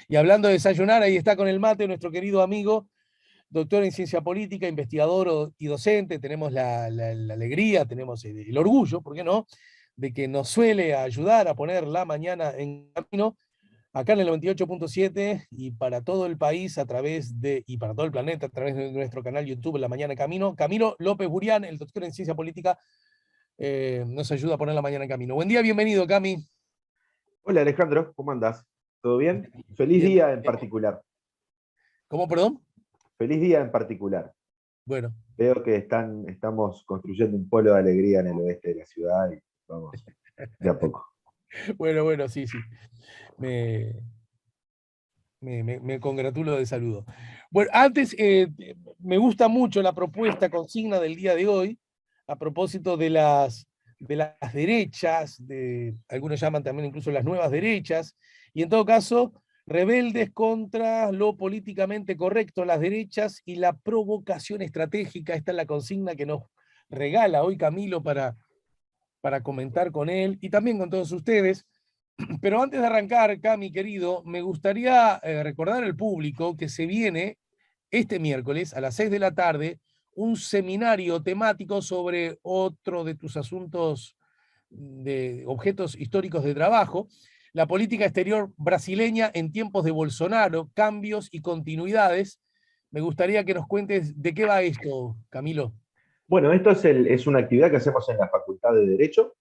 Y hablando de desayunar, ahí está con el mate nuestro querido amigo, doctor en ciencia política, investigador y docente. Tenemos la alegría, tenemos el orgullo, ¿por qué no?, de que nos suele ayudar a poner la mañana en camino, acá en el 98.7 y para todo el país y para todo el planeta a través de nuestro canal YouTube La Mañana en Camino. Camilo López Burián, el doctor en ciencia política, nos ayuda a poner la mañana en camino. Buen día, bienvenido, Cami. Hola Alejandro, ¿cómo andás? ¿Todo bien? Feliz Bien. día en particular. ¿Cómo, perdón? Feliz día en particular. Bueno, Veo que estamos construyendo un polo de alegría en el oeste de la ciudad y vamos de a poco. bueno, sí, sí. Me, me congratulo de saludo. Bueno, antes, me gusta mucho la propuesta, consigna del día de hoy, a propósito de las derechas, algunos llaman también incluso las nuevas derechas, y en todo caso, rebeldes contra lo políticamente correcto, las derechas y la provocación estratégica. Esta es la consigna que nos regala hoy Camilo para comentar con él y también con todos ustedes. Pero antes de arrancar, Cami, querido, me gustaría recordar al público que se viene este miércoles a las 6 de la tarde un seminario temático sobre otro de tus asuntos de objetos históricos de trabajo, la política exterior brasileña en tiempos de Bolsonaro, cambios y continuidades. Me gustaría que nos cuentes de qué va esto, Camilo. Bueno, esto es una actividad que hacemos en la Facultad de Derecho.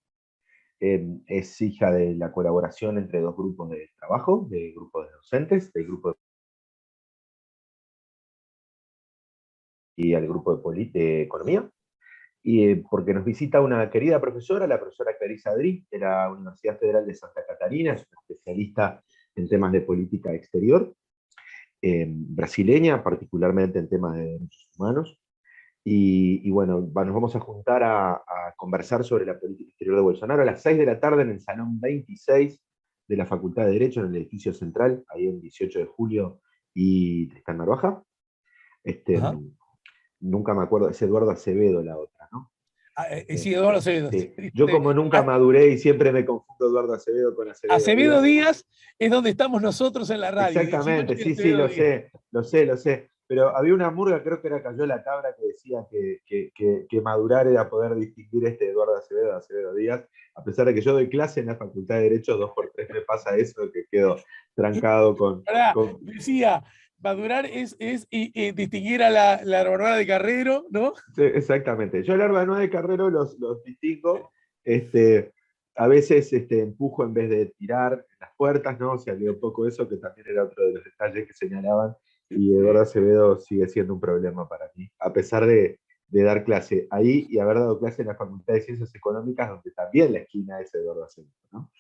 Es hija de la colaboración entre dos grupos de trabajo, de grupos de docentes, del grupo y al grupo de Economía. Y porque nos visita una querida profesora, la profesora Clarisa Adri, de la Universidad Federal de Santa Catarina, es una especialista en temas de política exterior, brasileña, particularmente en temas de derechos humanos. Y bueno, nos vamos a juntar a conversar sobre la política exterior de Bolsonaro a las 6 de la tarde en el Salón 26 de la Facultad de Derecho, en el edificio central, ahí en 18 de julio y Tristán Narvaja. Este, Ajá. Nunca me acuerdo, es Eduardo Acevedo la otra, ¿no? Sí, Eduardo Acevedo. Sí. Yo como nunca maduré y siempre me confundo Eduardo Acevedo con Acevedo Acevedo Díaz. Díaz es donde estamos nosotros en la radio, 18 Exactamente, de sí, sí, Acevedo lo Díaz. sé, lo sé, lo sé. Pero había una murga, creo que era Cayó la Cabra, que decía que madurar era poder distinguir Eduardo Acevedo de Acevedo Díaz, a pesar de que yo doy clase en la Facultad de Derecho, 2 por 3 me pasa eso, que quedo trancado con... Decía, madurar es distinguir a la Bárbara de Carrero, ¿no? Sí, exactamente. Yo el arma de Carrero los distingo. Este, a veces empujo en vez de tirar las puertas, ¿no? Se olvidó un poco eso, que también era otro de los detalles que señalaban. Y Eduardo Acevedo sigue siendo un problema para mí, a pesar de dar clase ahí y haber dado clase en la Facultad de Ciencias Económicas, donde también la esquina es Eduardo Acevedo, ¿no?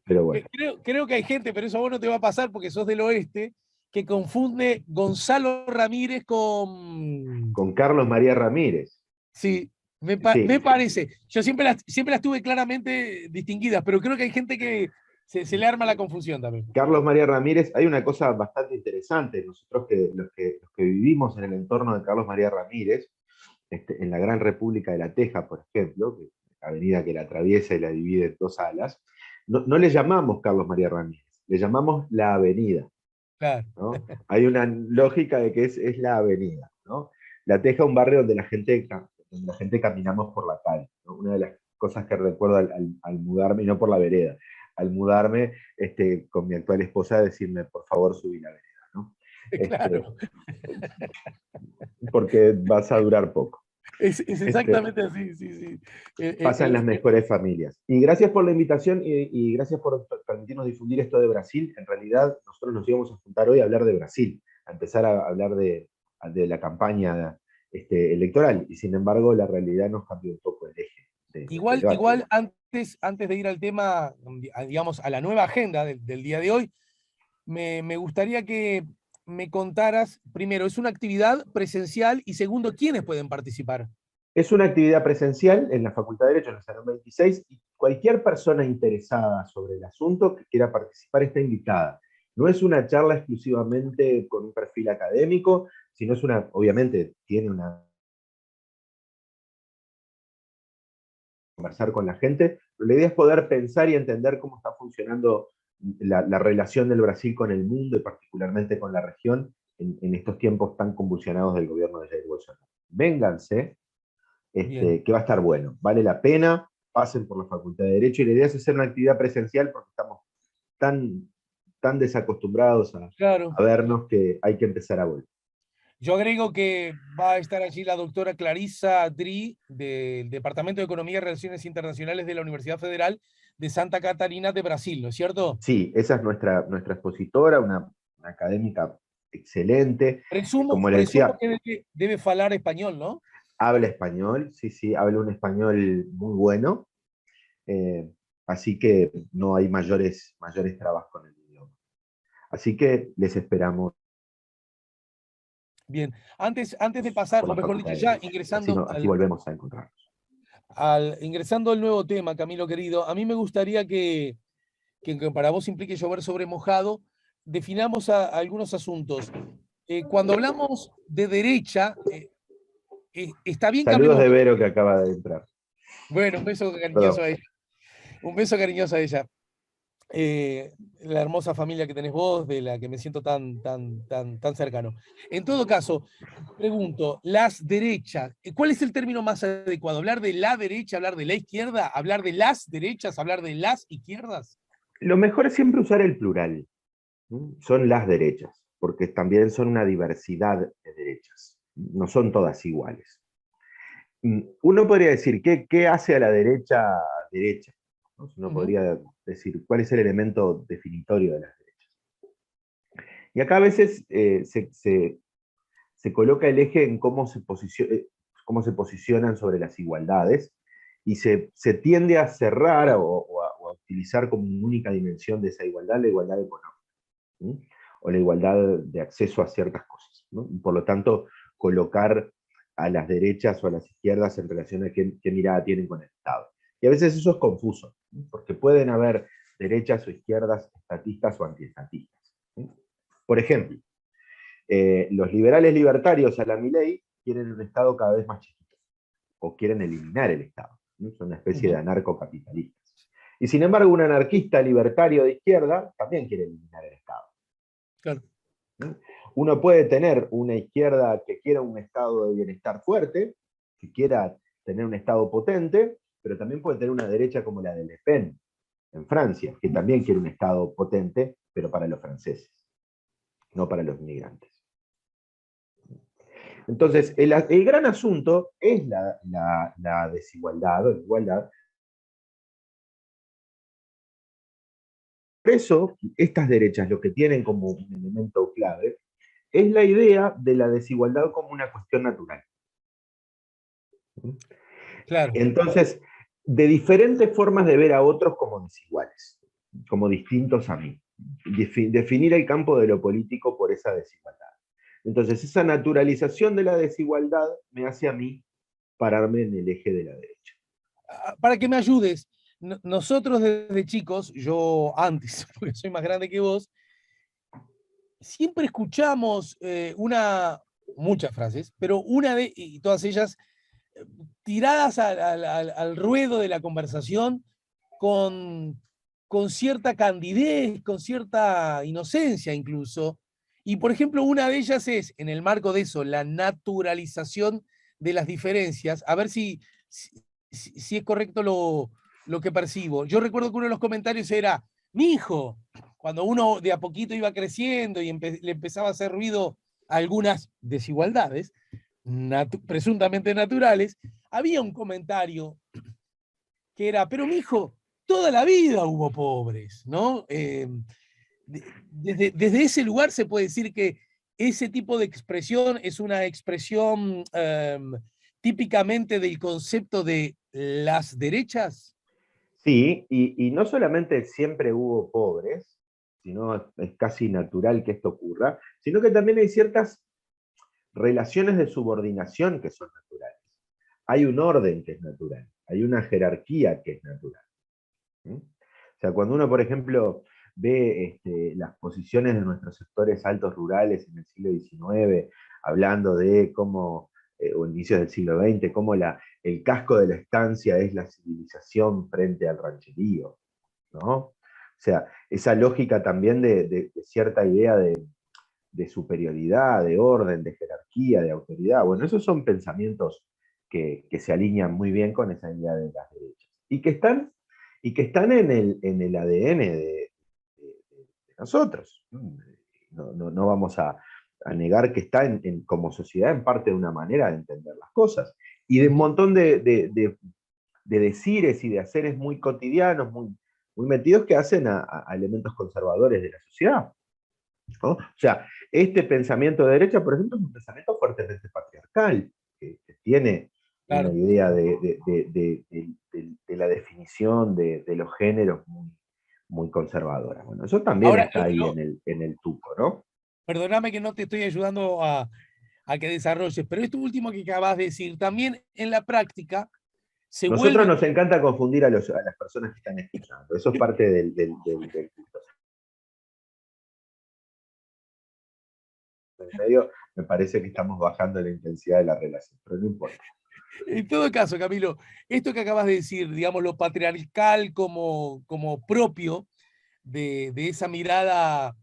Pero bueno. Creo que hay gente, pero eso a vos no te va a pasar porque sos del oeste, que confunde Gonzalo Ramírez con... Con Carlos María Ramírez. Sí, me Sí, parece. Yo siempre las tuve claramente distinguidas, pero creo que hay gente que se le arma la confusión también. Carlos María Ramírez, hay una cosa bastante interesante. Nosotros los que vivimos en el entorno de Carlos María Ramírez, en la Gran República de La Teja, por ejemplo, que la avenida que la atraviesa y la divide en 2 alas, no le llamamos Carlos María Ramírez, le llamamos la avenida, Claro. ¿no? Hay una lógica de que es la avenida, ¿no? La Teja es un barrio donde la gente caminamos por la calle, ¿no? Una de las cosas que recuerdo al mudarme, y no por la vereda, al mudarme con mi actual esposa, decirme, por favor, subí la vereda, ¿no? Claro. Este, Porque vas a durar poco. Es Este, exactamente así, sí, sí. Pasan las mejores familias. Y gracias por la invitación y gracias por permitirnos difundir esto de Brasil. En realidad, nosotros nos íbamos a juntar hoy a hablar de Brasil, a empezar a hablar de la campaña electoral. Y sin embargo, la realidad nos cambió un poco el eje del debate. Igual antes de ir al tema, digamos, a la nueva agenda del día de hoy, me gustaría que me contaras, primero, ¿es una actividad presencial? Y segundo, ¿quiénes pueden participar? Es una actividad presencial en la Facultad de Derecho, en el Salón 26, y cualquier persona interesada sobre el asunto que quiera participar está invitada. No es una charla exclusivamente con un perfil académico, sino obviamente tiene una conversar con la gente, pero la idea es poder pensar y entender cómo está funcionando la relación del Brasil con el mundo y particularmente con la región en estos tiempos tan convulsionados del gobierno de Jair Bolsonaro. Vénganse, Bien, que va a estar bueno, vale la pena, pasen por la Facultad de Derecho, y la idea es hacer una actividad presencial porque estamos tan, tan desacostumbrados claro. a vernos que hay que empezar a volver. Yo agrego que va a estar allí la doctora Clarissa Dri, del Departamento de Economía y Relaciones Internacionales de la Universidad Federal de Santa Catarina de Brasil, ¿no es cierto? Sí, esa es nuestra expositora, una académica excelente. Como le Presumo decía, que debe falar español, ¿no? habla español, sí, sí, habla un español muy bueno, eh, así que no hay mayores trabas con el idioma. Así que les esperamos Bien, antes de pasar, por o la mejor Facultad dicho, de ya Derecho. ingresando Así volvemos a encontrarnos. ingresando al nuevo tema, Camilo querido, a mí me gustaría que para vos implique llover sobre mojado, definamos algunos asuntos. Cuando hablamos de derecha, está bien que Saludos hablemos de de... Vero que acaba de entrar. Bueno, un beso cariñoso Perdón. a ella. Un beso cariñoso a ella. La hermosa familia que tenés vos, de la que me siento tan cercano. En todo caso, pregunto, las derechas, ¿cuál es el término más adecuado? ¿Hablar de la derecha, hablar de la izquierda, hablar de las derechas, hablar de las izquierdas? Lo mejor es siempre usar el plural. Son las derechas, porque también son una diversidad de derechas. No son todas iguales. Uno podría decir, ¿qué hace a la derecha derecha? ¿No? Uno Ujú. podría decir, ¿cuál es el elemento definitorio de las derechas? Y acá a veces se coloca el eje en cómo se posicionan sobre las igualdades, y se tiende a cerrar o a utilizar como única dimensión de esa igualdad la igualdad económica, ¿sí? O la igualdad de acceso a ciertas cosas, ¿no? Y por lo tanto, colocar a las derechas o a las izquierdas en relación a qué mirada tienen con el Estado. Y a veces eso es confuso, ¿sí? Porque pueden haber derechas o izquierdas estatistas o antiestatistas, ¿sí? Por ejemplo, los liberales libertarios a la Milei quieren un Estado cada vez más chiquito, o quieren eliminar el Estado, ¿no? Son una especie de Ujú. anarcocapitalistas. Y sin embargo, un anarquista libertario de izquierda también quiere eliminar el Estado. Claro. ¿No? Uno puede tener una izquierda que quiera un estado de bienestar fuerte, que quiera tener un estado potente, pero también puede tener una derecha como la de Le Pen en Francia, que también quiere un estado potente, pero para los franceses, no para los inmigrantes. Entonces, el gran asunto es la desigualdad o la igualdad. Por eso, estas derechas lo que tienen como un elemento clave es la idea de la desigualdad como una cuestión natural. Claro. Entonces, de diferentes formas de ver a otros como desiguales, como distintos a mí. Definir el campo de lo político por esa desigualdad. Entonces, esa naturalización de la desigualdad me hace a mí pararme en el eje de la derecha. Para que me ayudes, nosotros desde chicos, yo antes, porque soy más grande que vos, siempre escuchamos muchas frases, pero y todas ellas tiradas al ruedo de la conversación con, con cierta candidez, con cierta inocencia incluso. Y por ejemplo, una de ellas es, en el marco de eso, la naturalización de las diferencias, a ver si es correcto lo que percibo. Yo recuerdo que uno de los comentarios era, mi hijo, cuando uno de a poquito iba creciendo y le empezaba a hacer ruido a algunas desigualdades, presuntamente naturales, había un comentario que era, pero mi hijo, toda la vida hubo pobres, ¿no? Desde ese lugar se puede decir que ese tipo de expresión es una expresión típicamente del concepto de las derechas. Sí, y no solamente siempre hubo pobres, sino es casi natural que esto ocurra, sino que también hay ciertas relaciones de subordinación que son naturales. Hay un orden que es natural, hay una jerarquía que es natural. ¿Sí? O sea, cuando uno, por ejemplo, ve las posiciones de nuestros sectores altos rurales en el siglo XIX, hablando de cómo, o inicios del siglo XX, cómo el casco de la estancia es la civilización frente al rancherío, ¿no? sea, esa lógica también de cierta idea de superioridad, de orden, de jerarquía, de autoridad. Bueno, esos son pensamientos que se alinean muy bien con esa idea de las derechas. Y que están en el ADN de nosotros. No vamos a negar que está como sociedad en parte de una manera de entender las cosas. Y de un montón de decires y de haceres muy cotidianos, muy metidos que hacen a elementos conservadores de la sociedad, ¿no? O sea, este pensamiento de derecha, por ejemplo, es un pensamiento fuertemente patriarcal, que tiene una Claro. idea de la definición de los géneros muy conservadora. Bueno, eso también Ahora, está ahí en el tuco, ¿no? perdóname que no te estoy ayudando a que desarrolles, pero esto último que acabas de decir, también en la práctica se Nosotros vuelve, nos encanta confundir a las personas que están escuchando. Eso es parte del gusto. En medio, me parece que estamos bajando la intensidad de la relación, pero no importa. en todo caso, Camilo, esto que acabas de decir, digamos, lo patriarcal como propio de esa mirada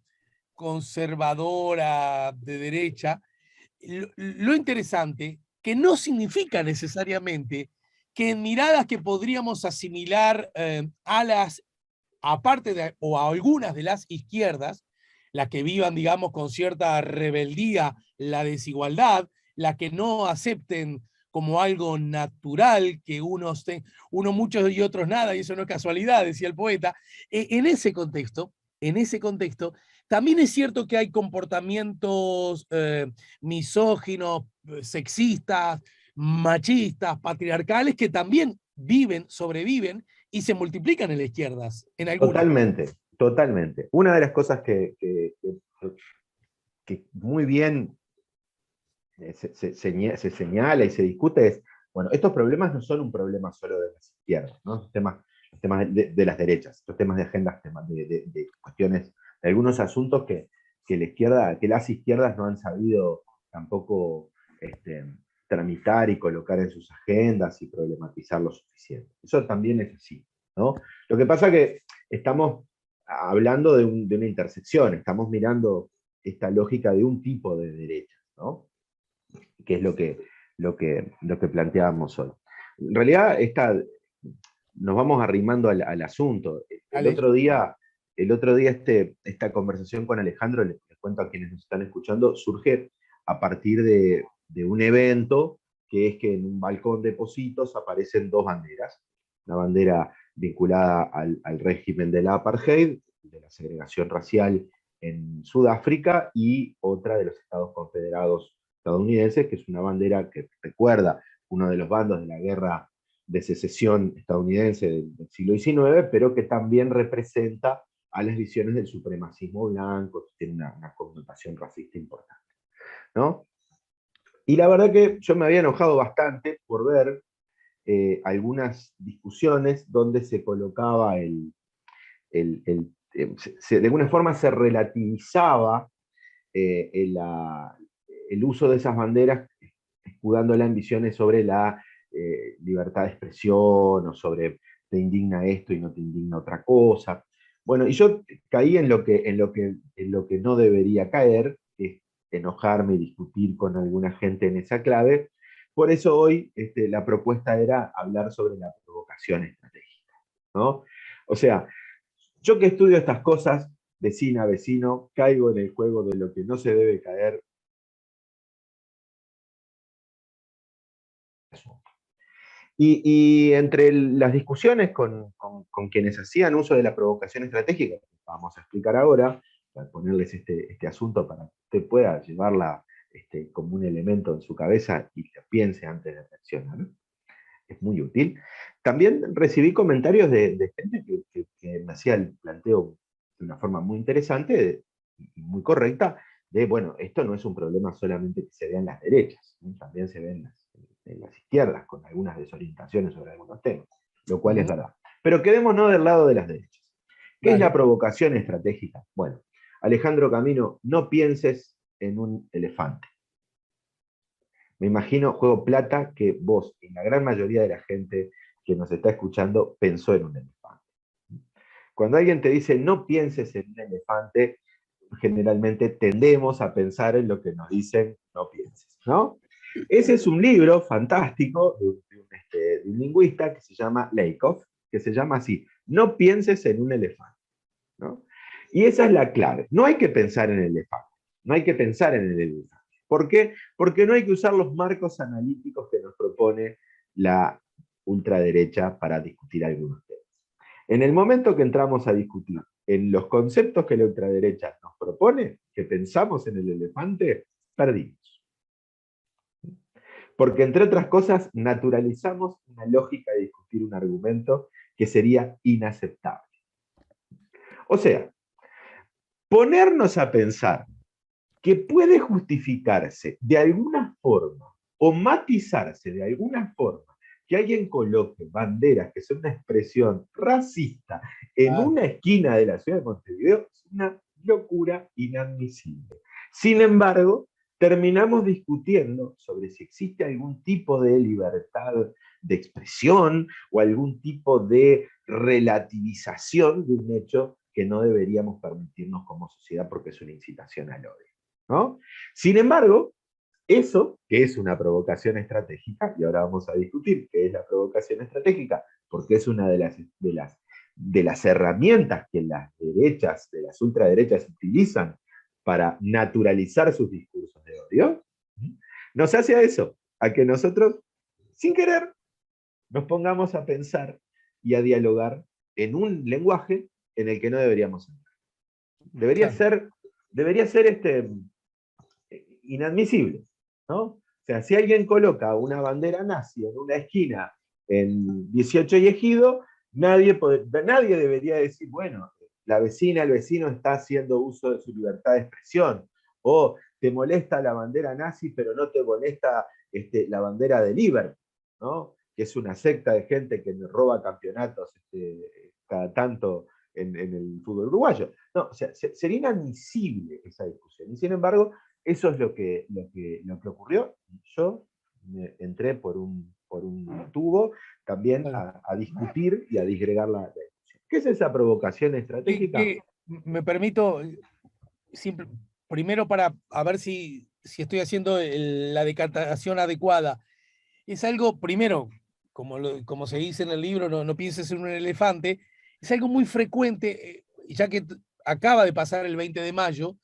conservadora de derecha, lo interesante, que no significa necesariamente que en miradas que podríamos asimilar a las, aparte de, o a algunas de las izquierdas, las que vivan, digamos, con cierta rebeldía la desigualdad, las que no acepten como algo natural que uno muchos y otros nada, y eso no es casualidad, decía el poeta. En ese contexto, también es cierto que hay comportamientos misóginos, sexistas, machistas, patriarcales, que también viven, sobreviven y se multiplican en las izquierdas, en algunas. Totalmente, totalmente. Una de las cosas que muy bien se señala y se discute es, bueno, estos problemas no son un problema solo de las izquierdas, ¿no? Los temas de las derechas, los temas de agendas, temas de cuestiones, de algunos asuntos que las izquierdas no han sabido tampoco tramitar y colocar en sus agendas y problematizar lo suficiente. Eso también es así, ¿no? Lo que pasa es que estamos hablando de una intersección, estamos mirando esta lógica de un tipo de derechas, ¿no? Que es lo que planteábamos hoy. En realidad, nos vamos arrimando al asunto. El ¿Vale? otro día, esta conversación con Alejandro, les cuento a quienes nos están escuchando, surge a partir de un evento que es que en un balcón de Positos aparecen dos banderas. Una bandera vinculada al régimen de la apartheid, de la segregación racial en Sudáfrica, y otra de los Estados Confederados estadounidenses, que es una bandera que recuerda uno de los bandos de la guerra de secesión estadounidense del siglo XIX, pero que también representa a las visiones del supremacismo blanco, que tiene una connotación racista importante, ¿no? Y la verdad que yo me había enojado bastante por ver algunas discusiones donde se colocaba de alguna forma se relativizaba el uso de esas banderas, escudándola en visiones sobre la libertad de expresión, o sobre te indigna esto y no te indigna otra cosa. Bueno, y yo caí en lo que no debería caer, que es enojarme y discutir con alguna gente en esa clave. Por eso hoy la propuesta era hablar sobre la provocación estratégica, ¿no? O sea, yo que estudio estas cosas, vecina, vecino, caigo en el juego de lo que no se debe caer. Y entre las discusiones con quienes hacían uso de la provocación estratégica, que vamos a explicar ahora, para ponerles este asunto para que usted pueda llevarla como un elemento en su cabeza y que piense antes de reaccionar, ¿no? Es muy útil. También recibí comentarios de gente que me hacía el planteo de una forma muy interesante y muy correcta, de, bueno, esto no es un problema solamente que se vea en las derechas, ¿no? También se ve en las izquierdas, con algunas desorientaciones sobre algunos temas, lo cual es Ujú. verdad. Pero quedémonos del lado de las derechas. ¿Qué es la Dale. provocación estratégica? Bueno, Alejandro Camino, no pienses en un elefante. Me imagino, juego plata, que vos y la gran mayoría de la gente que nos está escuchando pensó en un elefante. Cuando alguien te dice no pienses en un elefante, generalmente tendemos a pensar en lo que nos dicen no pienses, ¿no? Ese es un libro fantástico de un lingüista que se llama Lakoff, que se llama así, no pienses en un elefante, ¿no? Y esa es la clave, no hay que pensar en el elefante, no hay que pensar en el elefante. ¿Por qué? Porque no hay que usar los marcos analíticos que nos propone la ultraderecha para discutir algunos temas. En el momento que entramos a discutir en los conceptos que la ultraderecha nos propone, que pensamos en el elefante, perdimos. Porque, entre otras cosas, naturalizamos una lógica de discutir un argumento que sería inaceptable. O sea, ponernos a pensar que puede justificarse de alguna forma o matizarse de alguna forma que alguien coloque banderas que son una expresión racista en una esquina de la ciudad de Montevideo es una locura inadmisible. Sin embargo, terminamos discutiendo sobre si existe algún tipo de libertad de expresión o algún tipo de relativización de un hecho que no deberíamos permitirnos como sociedad porque es una incitación al odio, ¿no? Sin embargo, eso, que es una provocación estratégica, y ahora vamos a discutir qué es la provocación estratégica, porque es una de las herramientas que las derechas, de las ultraderechas utilizan para naturalizar sus discursos de odio, nos hace a eso, a que nosotros, sin querer, nos pongamos a pensar y a dialogar en un lenguaje en el que no deberíamos entrar. Debería ser inadmisible, ¿no? O sea, si alguien coloca una bandera nazi en una esquina en 18 y Ejido, nadie debería decir, bueno, la vecina, el vecino está haciendo uso de su libertad de expresión, o te molesta la bandera nazi, pero no te molesta la bandera de Liverpool, ¿no? Que es una secta de gente que roba campeonatos cada tanto en el fútbol uruguayo. No, o sea, sería inadmisible esa discusión. Y sin embargo, eso es lo que ocurrió. Yo entré por un tubo también a discutir y a disgregar la discusión. ¿Qué es esa provocación estratégica? Me permito, simple, primero para a ver si estoy haciendo la decantación adecuada. Es algo, primero, como se dice en el libro, no pienses en un elefante, es algo muy frecuente, ya que acaba de pasar el 20 de mayo,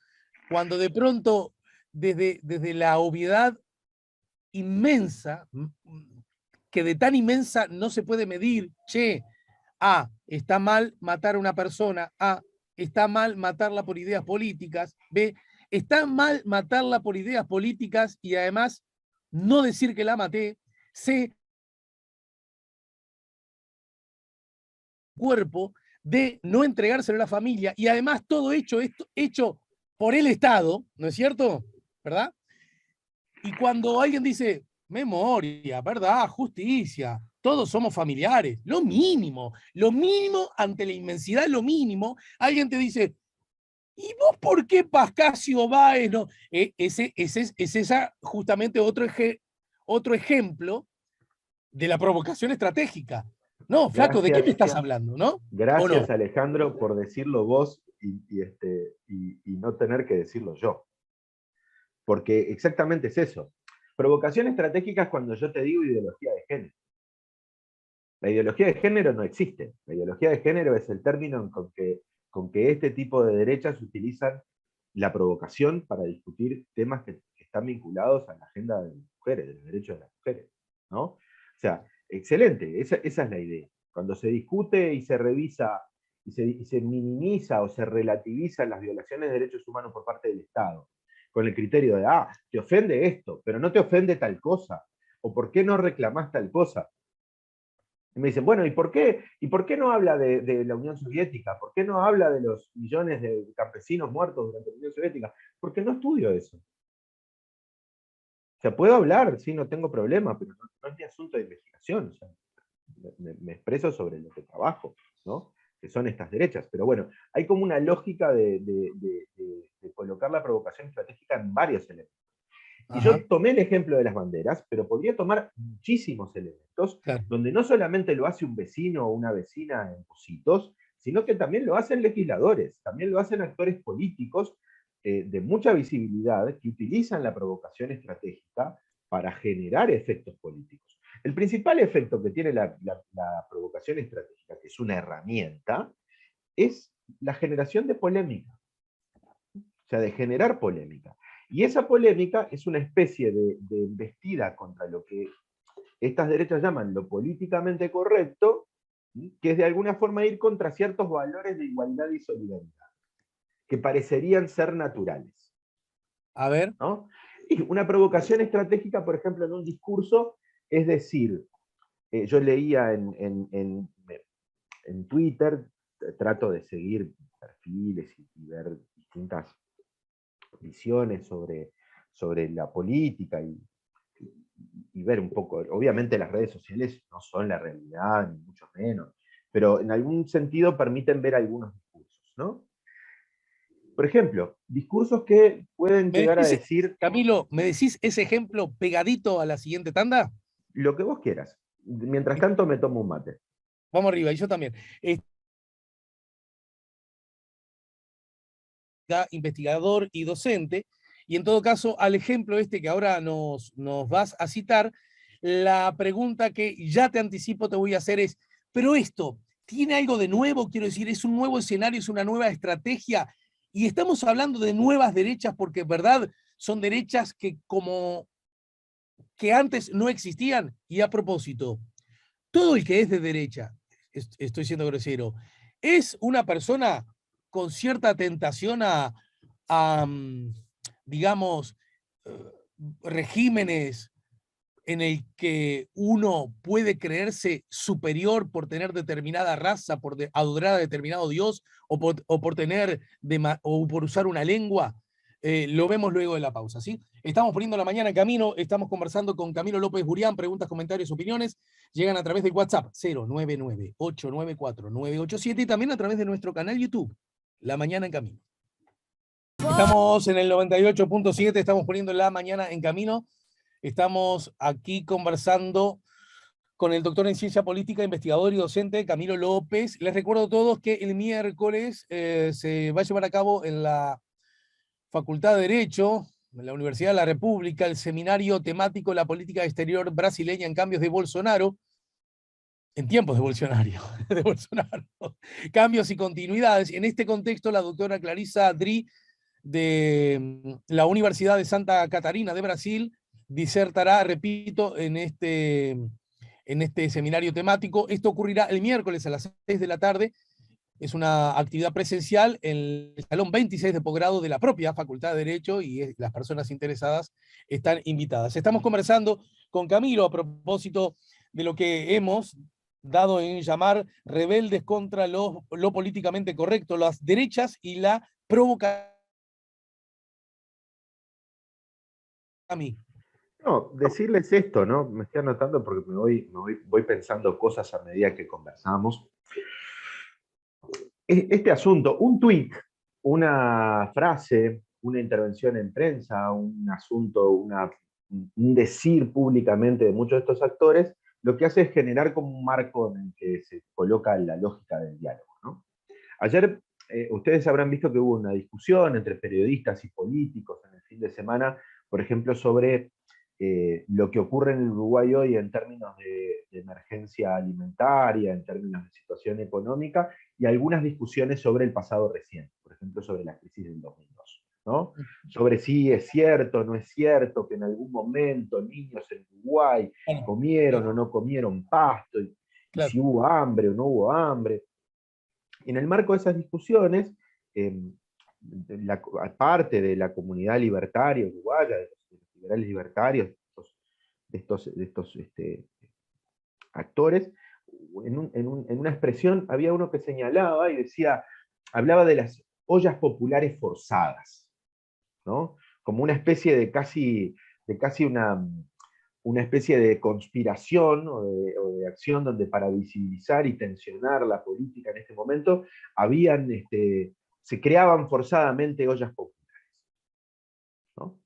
cuando de pronto, desde la obviedad inmensa, que de tan inmensa no se puede medir, che, A, está mal matar a una persona, A, está mal matarla por ideas políticas, B, está mal matarla por ideas políticas y además no decir que la maté, C, cuerpo, D, no entregárselo a la familia y además todo hecho por el Estado, ¿no es cierto? ¿Verdad? Y cuando alguien dice, memoria, verdad, justicia, todos somos familiares, lo mínimo ante la inmensidad, lo mínimo, alguien te dice, ¿y vos por qué Pascasio Báez no? Ese es esa justamente otro ejemplo de la provocación estratégica. No, flaco, ¿de qué me Gracias, estás hablando, no? ¿O no? gracias Alejandro por decirlo vos y no tener que decirlo yo. Porque exactamente es eso. Provocación estratégica es cuando yo te digo ideología de género. La ideología de género no existe. La ideología de género es el término con que este tipo de derechas utilizan la provocación para discutir temas que están vinculados a la agenda de las mujeres, de los derechos de las mujeres, ¿no? O sea, excelente, esa es la idea. Cuando se discute y se revisa y se minimiza o se relativizan las violaciones de derechos humanos por parte del Estado, con el criterio de, te ofende esto, pero no te ofende tal cosa, o por qué no reclamás tal cosa. Y me dicen, bueno, ¿y por qué no habla de la Unión Soviética? ¿Por qué no habla de los millones de campesinos muertos durante la Unión Soviética? Porque no estudio eso. O sea, puedo hablar, sí, no tengo problema, pero no es mi asunto de investigación. O sea, me expreso sobre lo que trabajo, ¿no? Que son estas derechas. Pero bueno, hay como una lógica de colocar la provocación estratégica en varios elementos. Y Ajá, yo tomé el ejemplo de las banderas, pero podría tomar muchísimos elementos, claro. donde no solamente lo hace un vecino o una vecina en Positos, sino que también lo hacen legisladores, también lo hacen actores políticos de mucha visibilidad que utilizan la provocación estratégica para generar efectos políticos. El principal efecto que tiene la provocación estratégica, que es una herramienta, es la generación de polémica, o sea, de generar polémica. Y esa polémica es una especie de embestida contra lo que estas derechas llaman lo políticamente correcto, que es de alguna forma ir contra ciertos valores de igualdad y solidaridad, que parecerían ser naturales. A ver. ¿No? Y una provocación estratégica, por ejemplo, en un discurso, es decir, yo leía en Twitter, trato de seguir perfiles y ver distintas visiones sobre la política y ver un poco, obviamente las redes sociales no son la realidad, ni mucho menos, pero en algún sentido permiten ver algunos discursos, ¿no? Por ejemplo, discursos que pueden llegar a decir... Camilo, ¿me decís ese ejemplo pegadito a la siguiente tanda? Lo que vos quieras. Mientras tanto me tomo un mate. Vamos arriba, y yo también. Investigador y docente, y en todo caso, al ejemplo este que ahora nos vas a citar, la pregunta que ya te anticipo te voy a hacer es, pero esto, ¿tiene algo de nuevo? Quiero decir, ¿es un nuevo escenario, es una nueva estrategia? Y estamos hablando de nuevas derechas porque, ¿verdad? Son derechas que antes no existían. Y a propósito, todo el que es de derecha, estoy siendo grosero, es una persona con cierta tentación a digamos, regímenes en el que uno puede creerse superior por tener determinada raza, por adorar a determinado Dios o por tener o por usar una lengua. Lo vemos luego de la pausa, ¿sí? Estamos poniendo la mañana en camino, estamos conversando con Camilo López Burián, preguntas, comentarios, opiniones, llegan a través del WhatsApp 099-894-987 y también a través de nuestro canal YouTube, La Mañana en Camino. Estamos en el 98.7, estamos poniendo La Mañana en Camino. Estamos aquí conversando con el doctor en ciencia política, investigador y docente Camilo López. Les recuerdo a todos que el miércoles se va a llevar a cabo en la Facultad de Derecho, en la Universidad de la República, el seminario temático La política exterior brasileña en cambios de Bolsonaro, en tiempos de Bolsonaro, de Bolsonaro, cambios y continuidades. En este contexto, la doctora Clarissa Dri de la Universidad de Santa Catarina de Brasil disertará, repito, en este seminario temático. Esto ocurrirá el miércoles a las 6 de la tarde. Es una actividad presencial en el Salón 26 de posgrado de la propia Facultad de Derecho y las personas interesadas están invitadas. Estamos conversando con Camilo a propósito de lo que hemos dado en llamar rebeldes contra lo políticamente correcto, las derechas y la provocación. A mí. No, decirles esto, ¿no? Me estoy anotando porque voy pensando cosas a medida que conversamos. Este asunto, un tuit, una frase, una intervención en prensa, un asunto, un decir públicamente de muchos de estos actores, lo que hace es generar como un marco en el que se coloca la lógica del diálogo, ¿no? Ayer ustedes habrán visto que hubo una discusión entre periodistas y políticos en el fin de semana, por ejemplo, sobre lo que ocurre en el Uruguay hoy en términos de emergencia alimentaria, en términos de situación económica, y algunas discusiones sobre el pasado reciente, por ejemplo, sobre la crisis del 2002. ¿No? Sobre si es cierto o no es cierto que en algún momento niños en Uruguay comieron o no comieron pasto, y si hubo hambre o no hubo hambre. En el marco de esas discusiones, parte de la comunidad libertaria uruguaya, de los liberales libertarios, de estos actores, en una expresión había uno que señalaba y decía, hablaba de las ollas populares forzadas, ¿no? Como una especie de casi una especie de conspiración o de acción donde para visibilizar y tensionar la política en este momento se creaban forzadamente ollas populares, ¿no?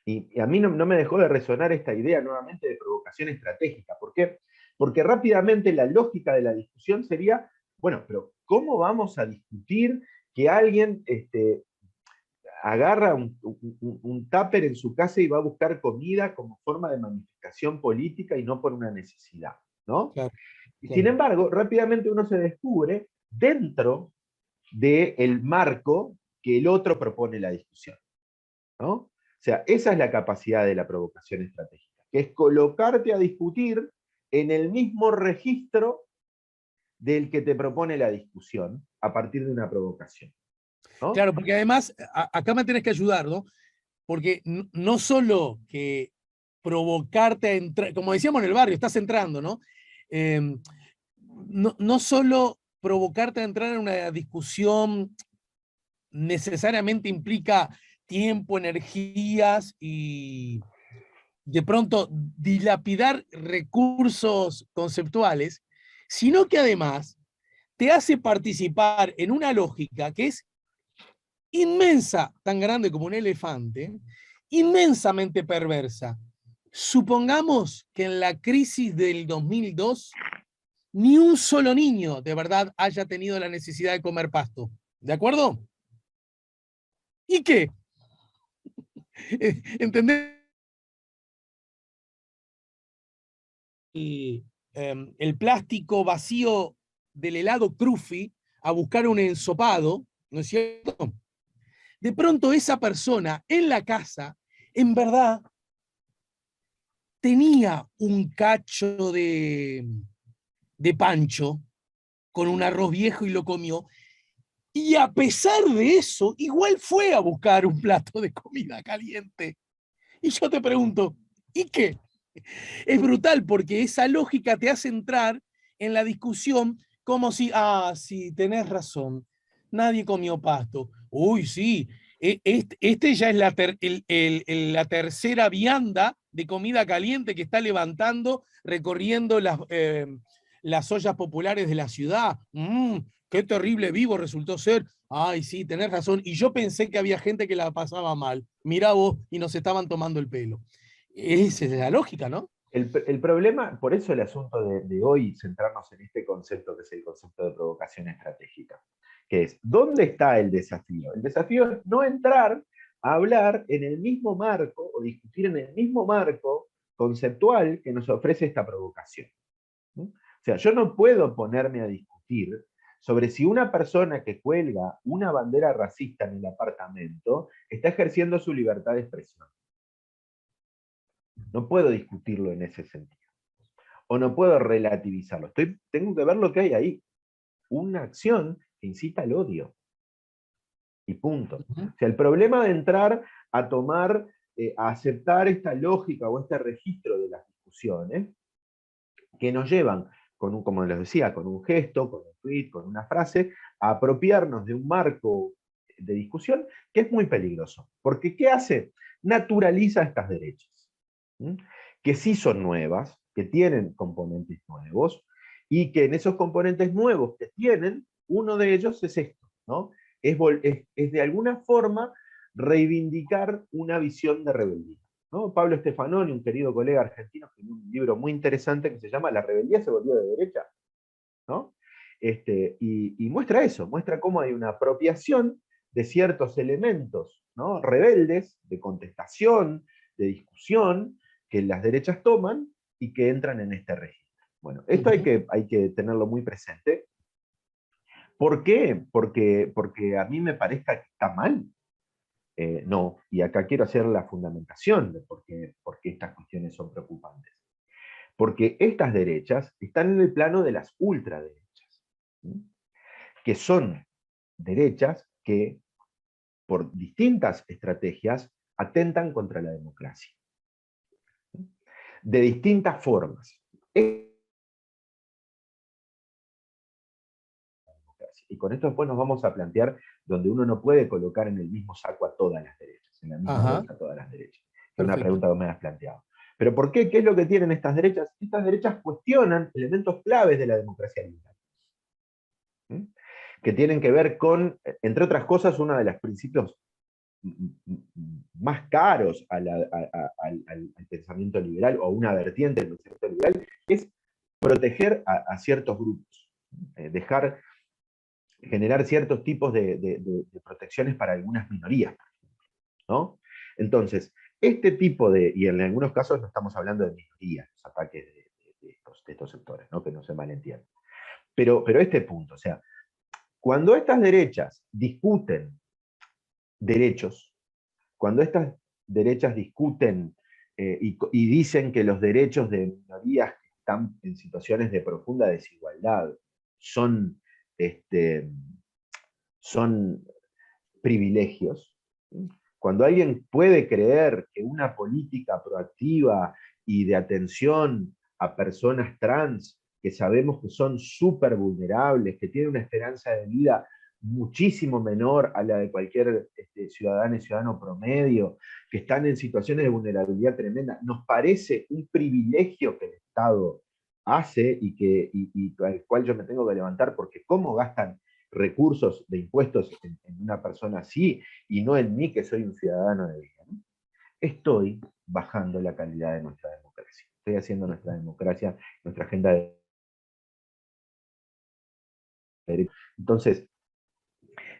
Y a mí no me dejó de resonar esta idea nuevamente de provocación estratégica. ¿Por qué? Porque rápidamente la lógica de la discusión sería, Bueno, pero ¿cómo vamos a discutir que alguien agarra un tupper en su casa y va a buscar comida como forma de manifestación política y no por una necesidad, ¿no? Claro, Y sin claro. embargo, rápidamente uno se descubre dentro del marco que el otro propone la discusión, ¿no? O sea, esa es la capacidad de la provocación estratégica, que es colocarte a discutir en el mismo registro del que te propone la discusión a partir de una provocación, ¿no? Claro, porque además, acá me tenés que ayudar, ¿no? Porque no solo que provocarte a entrar, como decíamos en el barrio, estás entrando, ¿no? No solo provocarte a entrar en una discusión necesariamente implica tiempo, energías y de pronto dilapidar recursos conceptuales, sino que además te hace participar en una lógica que es inmensa, tan grande como un elefante, inmensamente perversa. Supongamos que en la crisis del 2002 ni un solo niño de verdad haya tenido la necesidad de comer pasto. ¿De acuerdo? ¿Y qué? ¿Entendés? El plástico vacío del helado Cruffy a buscar un ensopado, ¿no es cierto? De pronto esa persona en la casa, en verdad, tenía un cacho de pancho con un arroz viejo y lo comió. Y a pesar de eso, igual fue a buscar un plato de comida caliente. Y yo te pregunto, ¿y qué? Es brutal porque esa lógica te hace entrar en la discusión como si, sí, tenés razón, nadie comió pasto. Uy, sí, este ya es la tercera vianda de comida caliente que está levantando, recorriendo las ollas populares de la ciudad. Qué terrible vivo resultó ser. Ay, sí, tenés razón. Y yo pensé que había gente que la pasaba mal. Mirá vos, y nos estaban tomando el pelo. Esa es la lógica, ¿no? El problema, por eso el asunto de hoy, centrarnos en este concepto que es el concepto de provocación estratégica, que es, ¿dónde está el desafío? El desafío es no entrar a hablar en el mismo marco o discutir en el mismo marco conceptual que nos ofrece esta provocación. ¿No? O sea, yo no puedo ponerme a discutir sobre si una persona que cuelga una bandera racista en el apartamento está ejerciendo su libertad de expresión. No puedo discutirlo en ese sentido. O no puedo relativizarlo. Tengo que ver lo que hay ahí. Una acción que incita al odio. Y punto. Uh -huh. O sea, el problema de entrar a tomar, a aceptar esta lógica o este registro de las discusiones que nos llevan, como les decía, con un gesto, con un tweet, con una frase, a apropiarnos de un marco de discusión que es muy peligroso. Porque ¿qué hace? Naturaliza estas derechas. ¿Mm? Que sí son nuevas, que tienen componentes nuevos, y que en esos componentes nuevos que tienen, uno de ellos es esto, ¿no? Es de alguna forma reivindicar una visión de rebeldía, ¿no? Pablo Stefanoni, un querido colega argentino, escribió un libro muy interesante que se llama La rebeldía se volvió de derecha, ¿no? Y muestra eso, muestra cómo hay una apropiación de ciertos elementos, ¿no? Rebeldes, de contestación, de discusión, que las derechas toman y que entran en este registro. Bueno, esto hay que tenerlo muy presente. ¿Por qué? Porque a mí me parezca que está mal. No, y acá quiero hacer la fundamentación de por qué estas cuestiones son preocupantes. Porque estas derechas están en el plano de las ultraderechas, ¿sí? Que son derechas que, por distintas estrategias, atentan contra la democracia. ¿Sí? De distintas formas. Y con esto después nos vamos a plantear donde uno no puede colocar en el mismo saco a todas las derechas, en la misma bolsa a todas las derechas. Que es una Perfecto. pregunta que me has planteado. ¿Pero por qué? ¿Qué es lo que tienen estas derechas? Estas derechas cuestionan elementos claves de la democracia liberal. ¿Sí? Que tienen que ver con, entre otras cosas, uno de los principios más caros al pensamiento liberal, o una vertiente del pensamiento liberal, es proteger a ciertos grupos, dejar generar ciertos tipos de protecciones para algunas minorías, ¿no? Entonces, este tipo y en algunos casos no estamos hablando de minorías, los ataques de estos sectores, ¿no? Que no se malentiendan. Pero este punto, o sea, cuando estas derechas discuten derechos, cuando estas derechas discuten y dicen que los derechos de minorías que están en situaciones de profunda desigualdad son, son privilegios, cuando alguien puede creer que una política proactiva y de atención a personas trans que sabemos que son súper vulnerables, que tienen una esperanza de vida muchísimo menor a la de cualquier ciudadana y ciudadano promedio, que están en situaciones de vulnerabilidad tremenda, nos parece un privilegio que el Estado hace y al cual yo me tengo que levantar, porque cómo gastan recursos de impuestos en una persona así y no en mí, que soy un ciudadano de bien, ¿no? Estoy bajando la calidad de nuestra democracia. Estoy haciendo nuestra democracia, nuestra agenda de derechos. Entonces,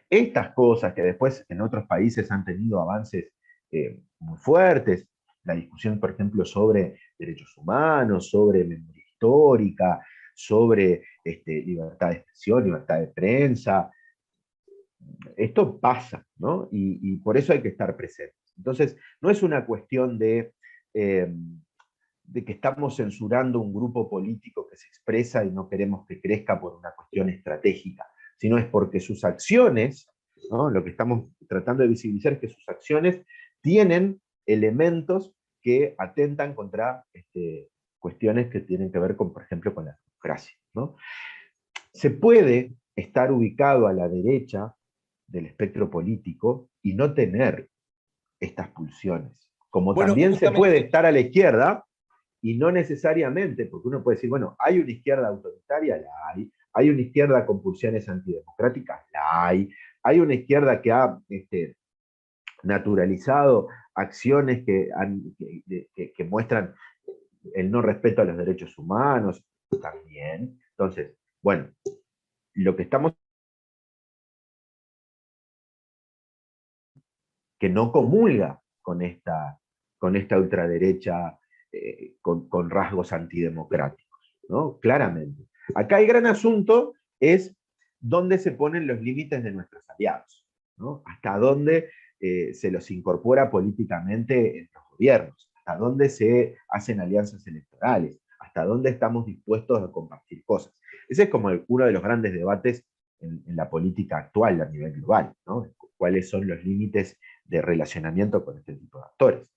estas cosas que después en otros países han tenido avances muy fuertes, la discusión, por ejemplo, sobre derechos humanos, sobre memoria histórica, sobre libertad de expresión, libertad de prensa, esto pasa, ¿no? Y por eso hay que estar presentes. Entonces, no es una cuestión de que estamos censurando un grupo político que se expresa y no queremos que crezca por una cuestión estratégica, sino es porque sus acciones, ¿no? Lo que estamos tratando de visibilizar es que sus acciones tienen elementos que atentan contra cuestiones que tienen que ver con, por ejemplo, con la democracia, ¿no? Se puede estar ubicado a la derecha del espectro político y no tener estas pulsiones. Como Bueno, también se puede justamente, estar a la izquierda y no necesariamente, porque uno puede decir, bueno, hay una izquierda autoritaria, la hay una izquierda con pulsiones antidemocráticas, la hay una izquierda que ha naturalizado acciones que muestran el no respeto a los derechos humanos, también. Entonces, bueno, lo que estamos que no comulga con esta ultraderecha con rasgos antidemocráticos, ¿no? Claramente. Acá el gran asunto es dónde se ponen los límites de nuestros aliados, ¿no? Hasta dónde se los incorpora políticamente en los gobiernos, hasta dónde se hacen alianzas electorales, hasta dónde estamos dispuestos a compartir cosas. Ese es como uno de los grandes debates en la política actual a nivel global, ¿no? ¿Cuáles son los límites de relacionamiento con este tipo de actores?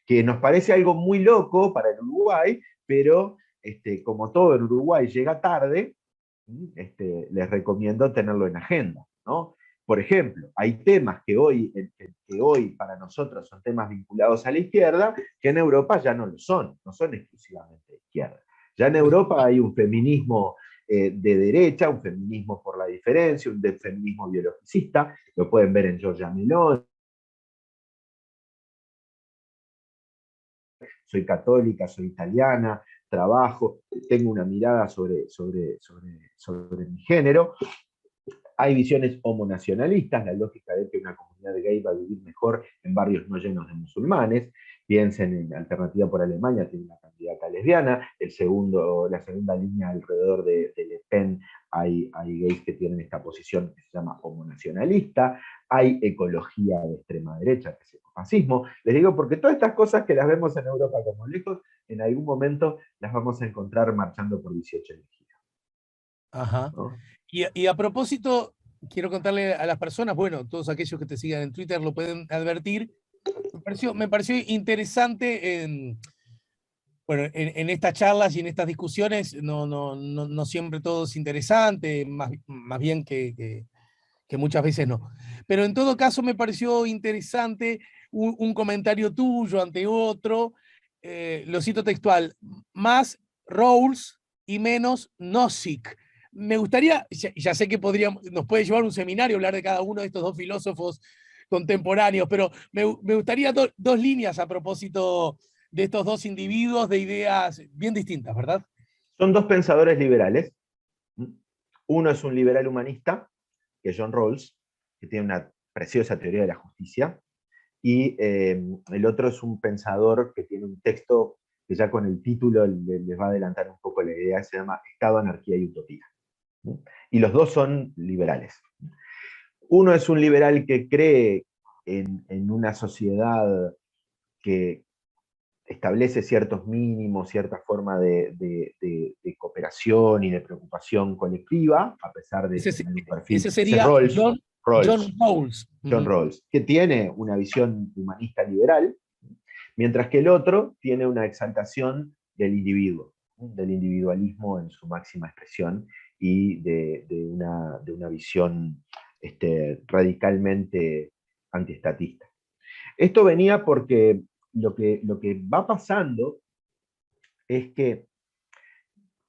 Que nos parece algo muy loco para el Uruguay, pero como todo en Uruguay llega tarde, les recomiendo tenerlo en agenda, ¿no? Por ejemplo, hay temas que hoy para nosotros son temas vinculados a la izquierda, que en Europa ya no lo son, no son exclusivamente de izquierda. Ya en Europa hay un feminismo de derecha, un feminismo por la diferencia, un feminismo biologicista, lo pueden ver en Giorgia Meloni. Soy católica, soy italiana, trabajo, tengo una mirada sobre mi género. Hay visiones homonacionalistas, la lógica de que una comunidad gay va a vivir mejor en barrios no llenos de musulmanes. Piensen en Alternativa por Alemania, tiene una candidata lesbiana. La segunda línea alrededor de Le Pen hay gays que tienen esta posición que se llama homonacionalista. Hay ecología de extrema derecha, que es ecofascismo. Les digo porque todas estas cosas que las vemos en Europa como lejos, en algún momento las vamos a encontrar marchando por 18 elegidos. ajá. ¿No? Y a propósito, quiero contarle a las personas, bueno, todos aquellos que te sigan en Twitter lo pueden advertir. Me pareció interesante bueno, en estas charlas y en estas discusiones, no siempre todo es interesante, más bien que muchas veces no. Pero en todo caso me pareció interesante un comentario tuyo ante otro, lo cito textual, más Rawls y menos Nozick. Me gustaría, ya sé que nos puede llevar un seminario hablar de cada uno de estos dos filósofos contemporáneos, pero me gustaría dos líneas a propósito de estos dos individuos de ideas bien distintas, ¿verdad? Son dos pensadores liberales. Uno es un liberal humanista que es John Rawls, que tiene una preciosa teoría de la justicia, y el otro es un pensador que tiene un texto que ya con el título les va a adelantar un poco la idea, se llama Estado, Anarquía y Utopía. Y los dos son liberales. Uno es un liberal que cree en una sociedad que establece ciertos mínimos, cierta forma de cooperación y de preocupación colectiva, a pesar de Ese, tener un perfil. ese Ese es sería Rawls, John Rawls, Rawls. John Rawls, que tiene una visión humanista liberal, mientras que el otro tiene una exaltación del individuo, del individualismo en su máxima expresión y de una visión radicalmente antiestatista. Esto venía porque lo que va pasando es que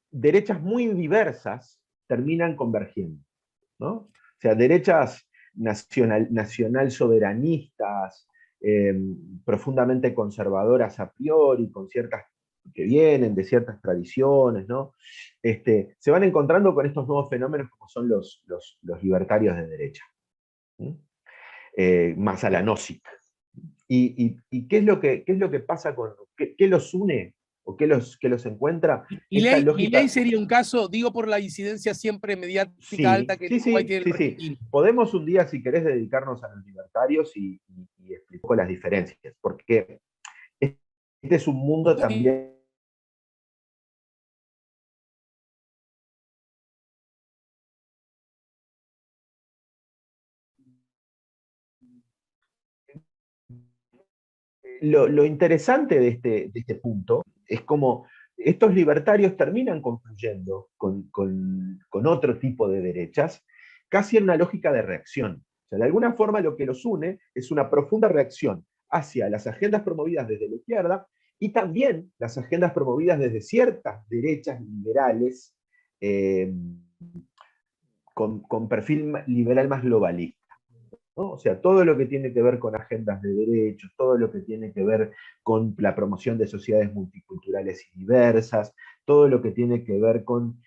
derechas muy diversas terminan convergiendo, ¿no? O sea, derechas nacional soberanistas, profundamente conservadoras a priori, con ciertas que vienen de ciertas tradiciones, ¿no? Se van encontrando con estos nuevos fenómenos como son los libertarios de derecha, más a la Nozick. ¿Y qué, qué es lo que pasa con, qué los une o qué los encuentra? Esta Milei lógica. sería un caso, digo por la incidencia siempre mediática alta Sí, que sí, tuvo ahí sí, tiene el sí, sí. argentino. Podemos un día, si querés, dedicarnos a los libertarios y explico las diferencias, porque este es un mundo también. Lo interesante de este punto es como estos libertarios terminan confluyendo con otro tipo de derechas, casi en una lógica de reacción. O sea, de alguna forma lo que los une es una profunda reacción hacia las agendas promovidas desde la izquierda y también las agendas promovidas desde ciertas derechas liberales eh, con perfil liberal más globalista, ¿no? O sea, todo lo que tiene que ver con agendas de derechos, todo lo que tiene que ver con la promoción de sociedades multiculturales y diversas, todo lo que tiene que ver con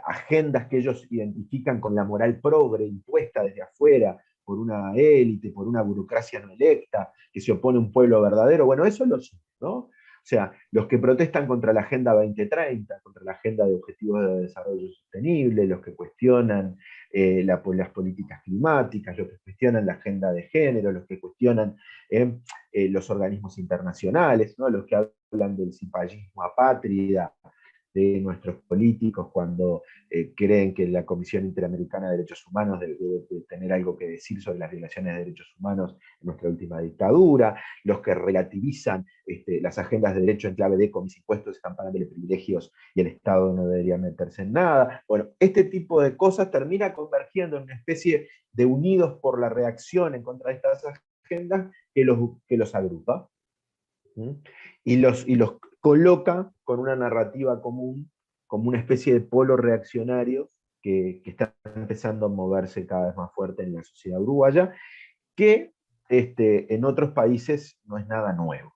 agendas que ellos identifican con la moral progre impuesta desde afuera por una élite, por una burocracia no electa, que se opone a un pueblo verdadero. Bueno, eso lo son, ¿no? O sea, los que protestan contra la Agenda 2030, contra la Agenda de Objetivos de Desarrollo Sostenible, los que cuestionan las políticas climáticas, los que cuestionan la agenda de género, los que cuestionan los organismos internacionales, ¿no? Los que hablan del cipallismo apátrida de nuestros políticos cuando creen que la Comisión Interamericana de Derechos Humanos debe tener algo que decir sobre las violaciones de derechos humanos en nuestra última dictadura, los que relativizan las agendas de derecho en clave de con mis impuestos están pagándole privilegios y el Estado no debería meterse en nada. Bueno, este tipo de cosas termina convergiendo en una especie de unidos por la reacción en contra de estas agendas que los agrupa. Y los coloca con una narrativa común, como una especie de polo reaccionario que está empezando a moverse cada vez más fuerte en la sociedad uruguaya, que en otros países no es nada nuevo,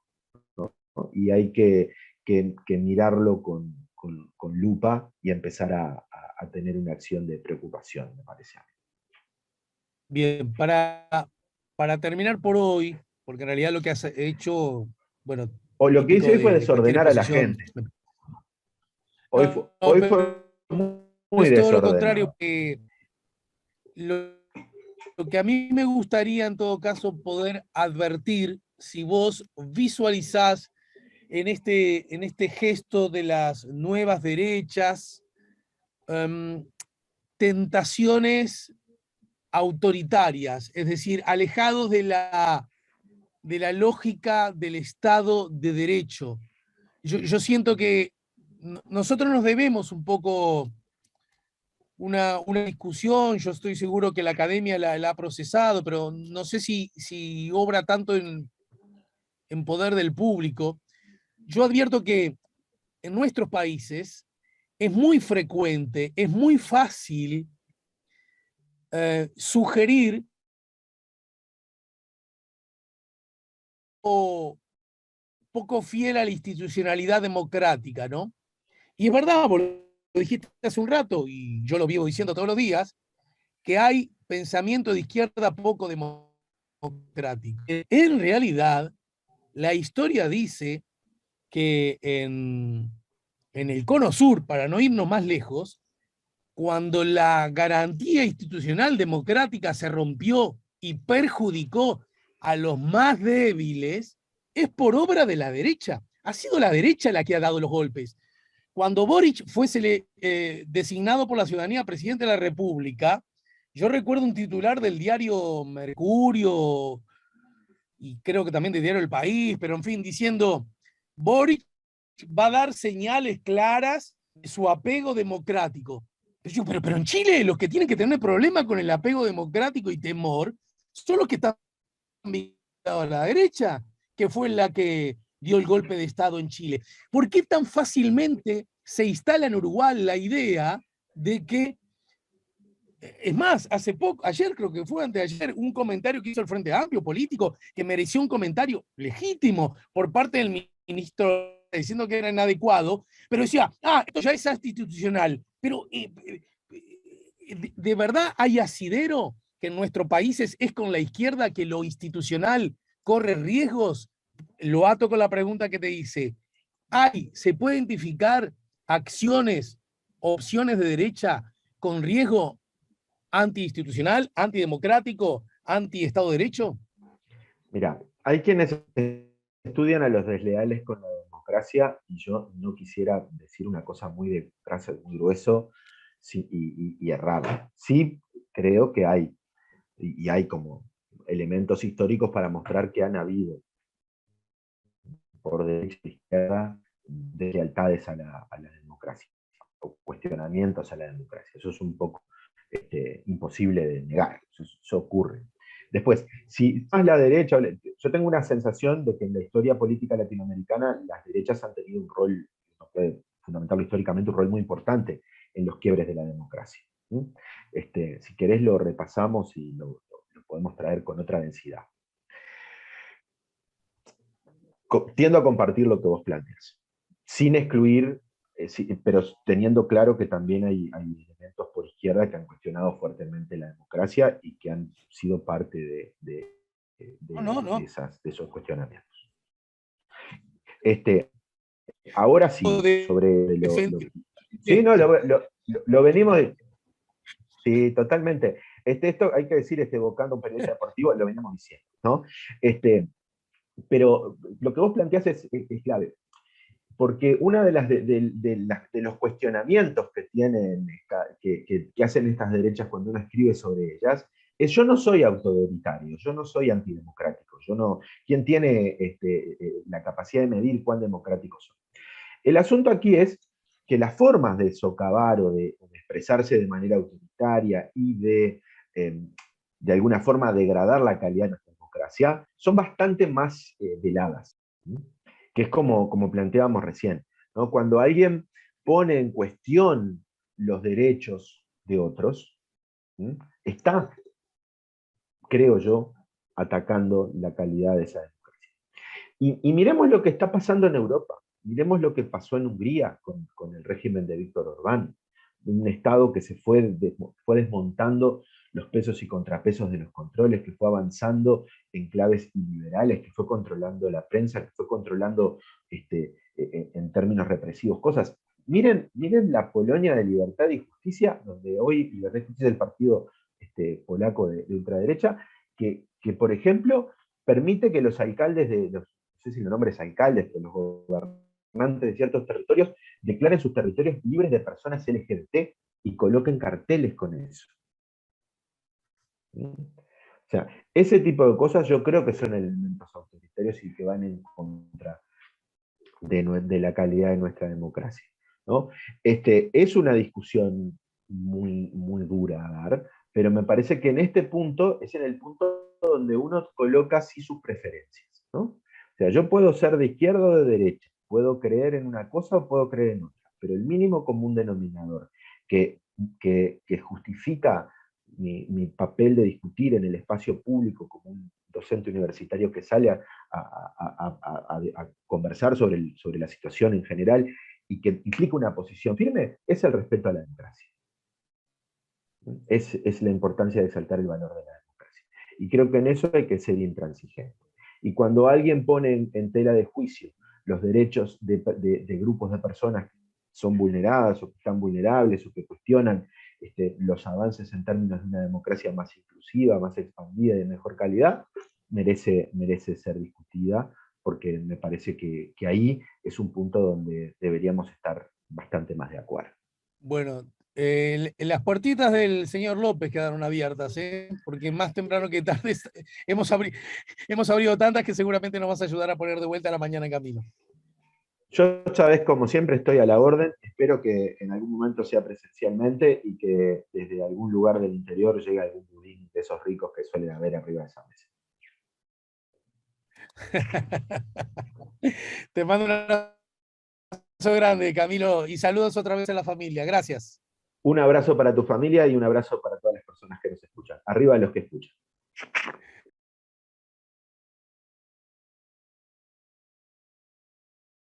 ¿no? Y hay que mirarlo con lupa y empezar a tener una acción de preocupación, me parece a mí. Bien, para terminar por hoy, porque en realidad lo que has hecho, bueno, O lo que hice típico hoy fue de cualquier desordenar a la exposición. gente. No, Hoy pero fue muy es todo lo contrario, desordenado. que lo que a mí me gustaría en todo caso poder advertir, si vos visualizás en este gesto de las nuevas derechas, tentaciones autoritarias, es decir, alejados de la lógica del Estado de Derecho. Yo siento que nosotros nos debemos un poco una discusión, yo estoy seguro que la academia la ha procesado, pero no sé si obra tanto en poder del público. Yo advierto que en nuestros países es muy frecuente, es muy fácil sugerir o poco fiel a la institucionalidad democrática, ¿no? Y es verdad, vos lo dijiste hace un rato, y yo lo vivo diciendo todos los días, que hay pensamiento de izquierda poco democrático. En realidad, la historia dice que en el Cono Sur, para no irnos más lejos, cuando la garantía institucional democrática se rompió y perjudicó a los más débiles, es por obra de la derecha. Ha sido la derecha la que ha dado los golpes. Cuando Boric fue designado por la ciudadanía presidente de la República, yo recuerdo un titular del diario Mercurio y creo que también del diario El País, pero en fin, diciendo, Boric va a dar señales claras de su apego democrático. Pero en Chile los que tienen que tener problema con el apego democrático y temor son los que están vinculados a la derecha, que fue la que dio el golpe de Estado en Chile. ¿Por qué tan fácilmente se instala en Uruguay la idea de que, es más, hace poco, ayer creo que fue anteayer, un comentario que hizo el Frente Amplio político que mereció un comentario legítimo por parte del ministro diciendo que era inadecuado, pero decía, esto ya es antiinstitucional. Pero ¿de verdad hay asidero que en nuestros países es con la izquierda que lo institucional corre riesgos? Lo ato con la pregunta que te hice. ¿Se puede identificar acciones, opciones de derecha con riesgo antiinstitucional, antidemocrático, anti-Estado de Derecho? Mira, hay quienes estudian a los desleales con la democracia, y yo no quisiera decir una cosa muy de frase, muy grueso y errada. Sí creo que hay, y hay como elementos históricos para mostrar que han habido por derecha y izquierda deslealtades a la democracia, o cuestionamientos a la democracia. Eso es un poco imposible de negar, eso ocurre. Después, si más la derecha, yo tengo una sensación de que en la historia política latinoamericana las derechas han tenido un rol, no puede fundamentarlo históricamente, un rol muy importante en los quiebres de la democracia. Si querés lo repasamos y lo podemos traer con otra densidad. Tiendo a compartir lo que vos planteas, sin excluir, pero teniendo claro que también hay elementos por izquierda que han cuestionado fuertemente la democracia y que han sido parte de esos cuestionamientos. Ahora sí, sobre sí, no, lo venimos de... Sí, totalmente. Esto hay que decir, evocando un periodista deportivo, lo venimos diciendo, ¿no? Pero lo que vos planteás es clave, porque una de los cuestionamientos que tienen, que hacen estas derechas cuando uno escribe sobre ellas, es: yo no soy autoritario, yo no soy antidemocrático, yo no, ¿quién tiene la capacidad de medir cuán democráticos son? El asunto aquí es que las formas de socavar o de expresarse de manera autoritaria y de alguna forma degradar la calidad de nuestra democracia son bastante más veladas, ¿sí? Que es como planteábamos recién, ¿no? Cuando alguien pone en cuestión los derechos de otros, ¿sí? Está, creo yo, atacando la calidad de esa democracia. Y miremos lo que está pasando en Europa. Miremos lo que pasó en Hungría con el régimen de Víctor Orbán, un Estado que se fue desmontando los pesos y contrapesos de los controles, que fue avanzando en claves iliberales, que fue controlando la prensa, que fue controlando en términos represivos cosas. Miren la Polonia de Libertad y Justicia, donde hoy Libertad y Justicia es el partido polaco de ultraderecha, que, por ejemplo, permite que los alcaldes no sé si los nombres alcaldes, pero los gobernantes de ciertos territorios declaren sus territorios libres de personas LGBT y coloquen carteles con eso. O sea, ese tipo de cosas yo creo que son elementos autoritarios y que van en contra de la calidad de nuestra democracia, ¿no? Es una discusión muy, muy dura a dar, pero me parece que en este punto es en el punto donde uno coloca sí sus preferencias, ¿no? O sea, yo puedo ser de izquierda o de derecha, puedo creer en una cosa o puedo creer en otra, pero el mínimo común denominador que justifica mi papel de discutir en el espacio público como un docente universitario que sale a conversar sobre la situación en general y que implica una posición firme, es el respeto a la democracia. Es la importancia de exaltar el valor de la democracia. Y creo que en eso hay que ser intransigente. Y cuando alguien pone en tela de juicio los derechos de grupos de personas que son vulneradas o que están vulnerables o que cuestionan los avances en términos de una democracia más inclusiva, más expandida y de mejor calidad, merece ser discutida, porque me parece que ahí es un punto donde deberíamos estar bastante más de acuerdo. Bueno, las puertitas del señor López quedaron abiertas, ¿eh? Porque más temprano que tarde hemos abierto tantas que seguramente nos vas a ayudar a poner de vuelta a la mañana en camino. Yo, sabes, como siempre, estoy a la orden. Espero que en algún momento sea presencialmente y que desde algún lugar del interior llegue algún budín de esos ricos que suelen haber arriba de esa mesa. Te mando un abrazo grande, Camilo, y saludos otra vez a la familia. Gracias. Un abrazo para tu familia y un abrazo para todas las personas que nos escuchan. Arriba los que escuchan.